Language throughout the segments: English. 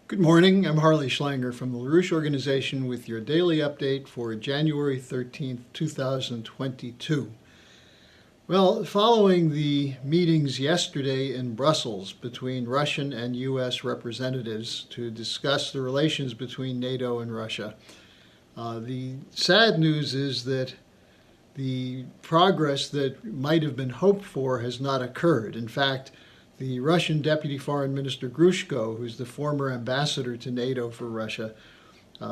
Good morning. I'm Harley Schlanger from the LaRouche Organization with your daily update for January 13th, 2022. Well, following the meetings yesterday in Brussels between Russian and U.S. representatives to discuss the relations between NATO and Russia, the sad news is that the progress that might have been hoped for has not occurred. In fact, the Russian Deputy Foreign Minister Grushko, who's the former ambassador to NATO for Russia,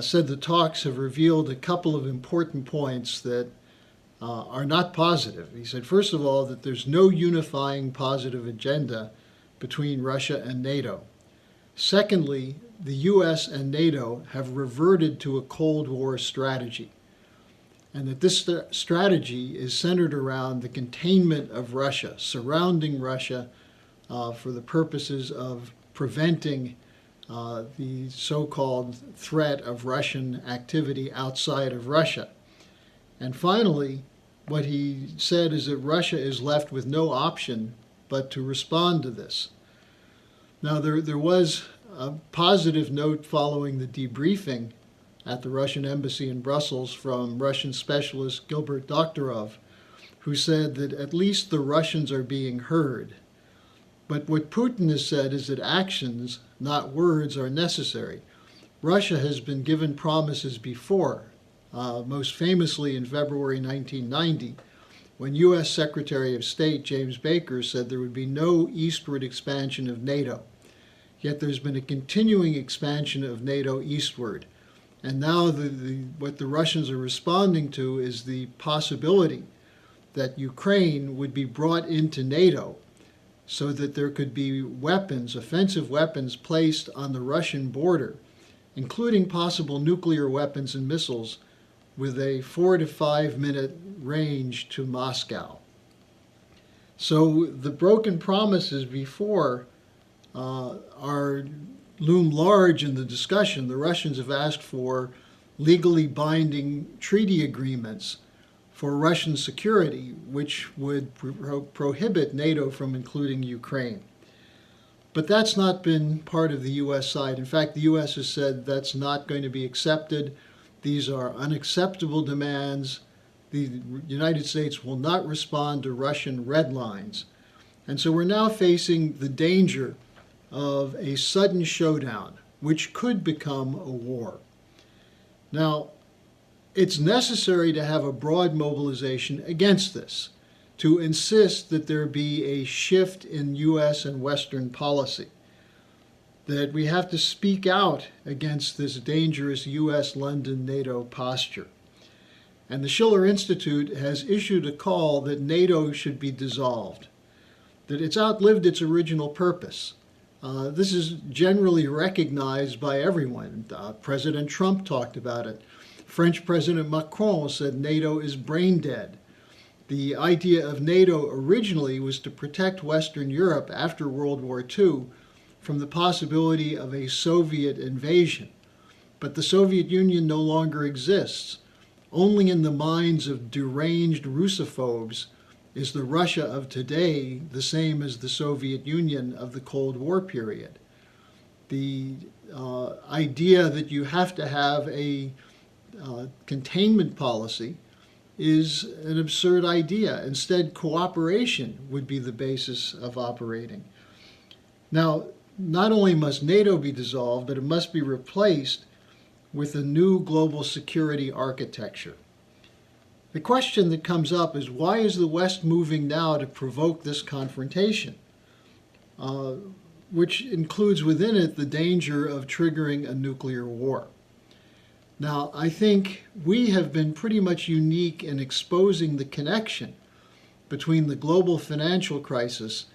said the talks have revealed a couple of important points that are not positive. He said, first of all, that there's no unifying positive agenda between Russia and NATO. Secondly, the U.S. and NATO have reverted to a Cold War strategy, and that this strategy is centered around the containment of Russia, surrounding Russia, for the purposes of preventing the so-called threat of Russian activity outside of Russia. And finally, what he said is that Russia is left with no option but to respond to this. Now, there was a positive note following the debriefing at the Russian embassy in Brussels from Russian specialist Gilbert Doktorov, who said that at least the Russians are being heard. But what Putin has said is that actions, not words, are necessary. Russia has been given promises before, most famously in February 1990, when U.S. Secretary of State James Baker said there would be no eastward expansion of NATO. Yet there's been a continuing expansion of NATO eastward. And now what the Russians are responding to is the possibility that Ukraine would be brought into NATO, so that there could be weapons, offensive weapons, placed on the Russian border, including possible nuclear weapons and missiles with a 4 to 5 minute range to Moscow. So the broken promises before loom large in the discussion. The Russians have asked for legally binding treaty agreements for Russian security, which would prohibit NATO from including Ukraine. But that's not been part of the U.S. side. In fact, the U.S. has said that's not going to be accepted. These are unacceptable demands. The United States will not respond to Russian red lines. And so we're now facing the danger of a sudden showdown, which could become a war. Now, it's necessary to have a broad mobilization against this, to insist that there be a shift in U.S. and Western policy, that we have to speak out against this dangerous U.S.-London NATO posture. And the Schiller Institute has issued a call that NATO should be dissolved, that it's outlived its original purpose. This is generally recognized by everyone. President Trump talked about it. French President Macron said NATO is brain dead. The idea of NATO originally was to protect Western Europe after World War II from the possibility of a Soviet invasion. But the Soviet Union no longer exists. Only in the minds of deranged Russophobes is the Russia of today the same as the Soviet Union of the Cold War period. The idea that you have to have a containment policy is an absurd idea. Instead, cooperation would be the basis of operating. Now, not only must NATO be dissolved, but it must be replaced with a new global security architecture. The question that comes up is, why is the West moving now to provoke this confrontation, which includes within it the danger of triggering a nuclear war? Now, I think we have been pretty much unique in exposing the connection between the global financial crisis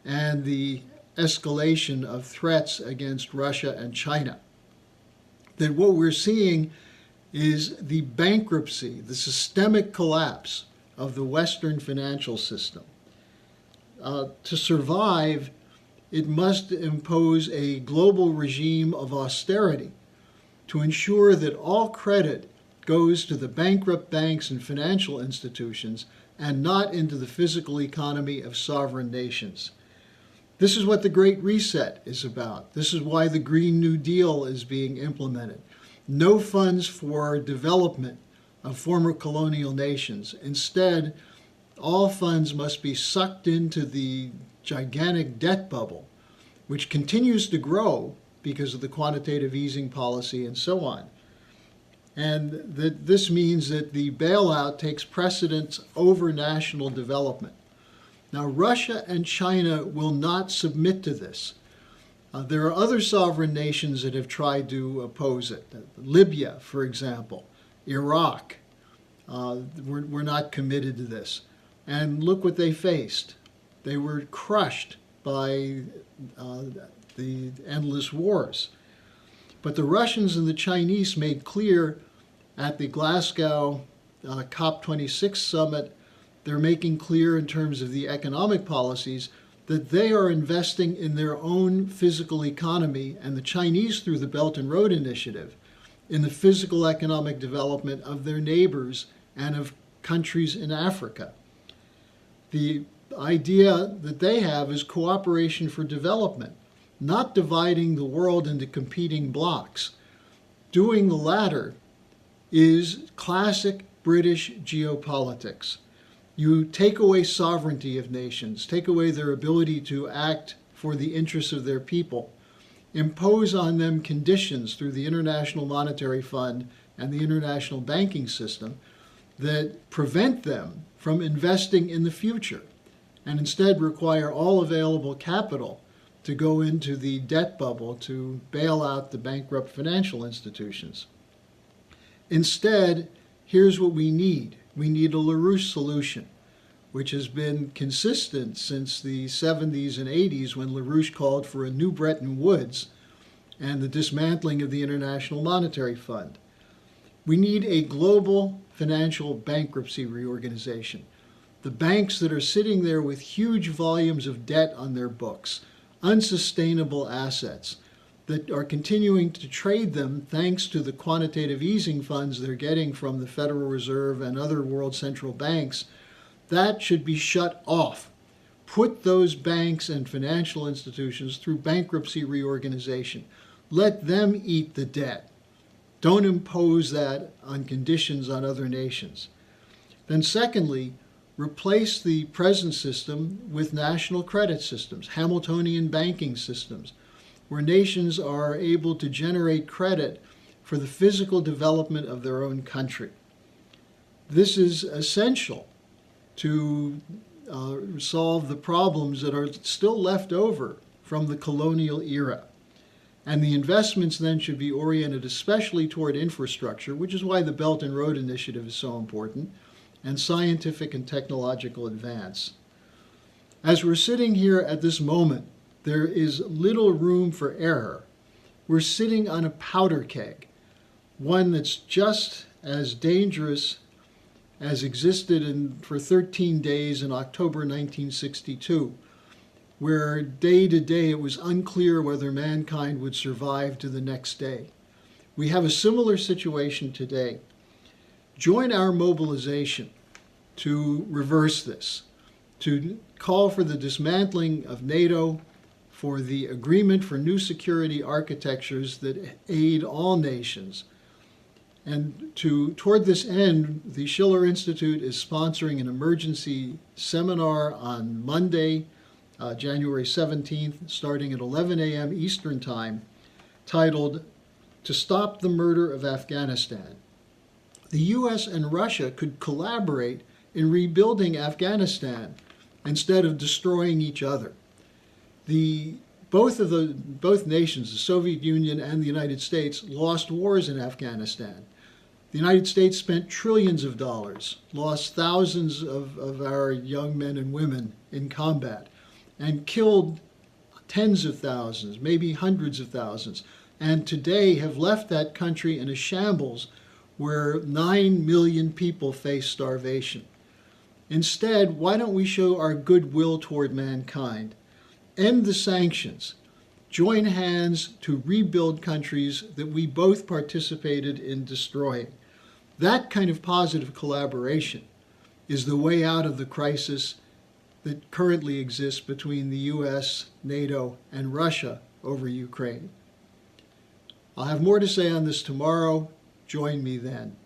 and the escalation of threats against Russia and China. That what we're seeing is the bankruptcy, the systemic collapse of the Western financial system. To survive, it must impose a global regime of austerity to ensure that all credit goes to the bankrupt banks and financial institutions and not into the physical economy of sovereign nations. This is what the Great Reset is about. This is why the Green New Deal is being implemented. No funds for development of former colonial nations. Instead, all funds must be sucked into the gigantic debt bubble, which continues to grow because of the quantitative easing policy and so on. And that this means that the bailout takes precedence over national development. Now, Russia and China will not submit to this. There are other sovereign nations that have tried to oppose it. Libya, for example, Iraq, were not committed to this. And look what they faced. They were crushed by the endless wars. But the Russians and the Chinese made clear at the Glasgow COP26 summit, they're making clear in terms of the economic policies that they are investing in their own physical economy, and the Chinese through the Belt and Road Initiative, in the physical economic development of their neighbors and of countries in Africa. The idea that they have is cooperation for development, not dividing the world into competing blocks. Doing the latter is classic British geopolitics. You take away sovereignty of nations, take away their ability to act for the interests of their people, impose on them conditions through the International Monetary Fund and the international banking system that prevent them from investing in the future, and instead require all available capital to go into the debt bubble to bail out the bankrupt financial institutions. Instead, here's what we need. We need a LaRouche solution, which has been consistent since the 70s and 80s when LaRouche called for a new Bretton Woods and the dismantling of the International Monetary Fund. We need a global financial bankruptcy reorganization. The banks that are sitting there with huge volumes of debt on their books, unsustainable assets, that are continuing to trade them thanks to the quantitative easing funds they're getting from the Federal Reserve and other world central banks, that should be shut off. Put those banks and financial institutions through bankruptcy reorganization. Let them eat the debt. Don't impose that on conditions on other nations. Then secondly, replace the present system with national credit systems, Hamiltonian banking systems, where nations are able to generate credit for the physical development of their own country. This is essential to solve the problems that are still left over from the colonial era. And the investments then should be oriented especially toward infrastructure, which is why the Belt and Road Initiative is so important, and scientific and technological advance. As we're sitting here at this moment, there is little room for error. We're sitting on a powder keg, one that's just as dangerous as existed for 13 days in October 1962, where day to day it was unclear whether mankind would survive to the next day. We have a similar situation today. Join our mobilization to reverse this, to call for the dismantling of NATO, for the agreement for new security architectures that aid all nations. And toward this end, the Schiller Institute is sponsoring an emergency seminar on Monday, January 17th, starting at 11 a.m. Eastern Time, titled, "To Stop the Murder of Afghanistan." The U.S. and Russia could collaborate in rebuilding Afghanistan instead of destroying each other. Both nations, the Soviet Union and the United States, lost wars in Afghanistan. The United States spent trillions of dollars, lost thousands of our young men and women in combat, and killed tens of thousands, maybe hundreds of thousands, and today have left that country in a shambles where 9 million people face starvation. Instead, why don't we show our goodwill toward mankind? End the sanctions. Join hands to rebuild countries that we both participated in destroying. That kind of positive collaboration is the way out of the crisis that currently exists between the US, NATO, and Russia over Ukraine. I'll have more to say on this tomorrow. Join me then.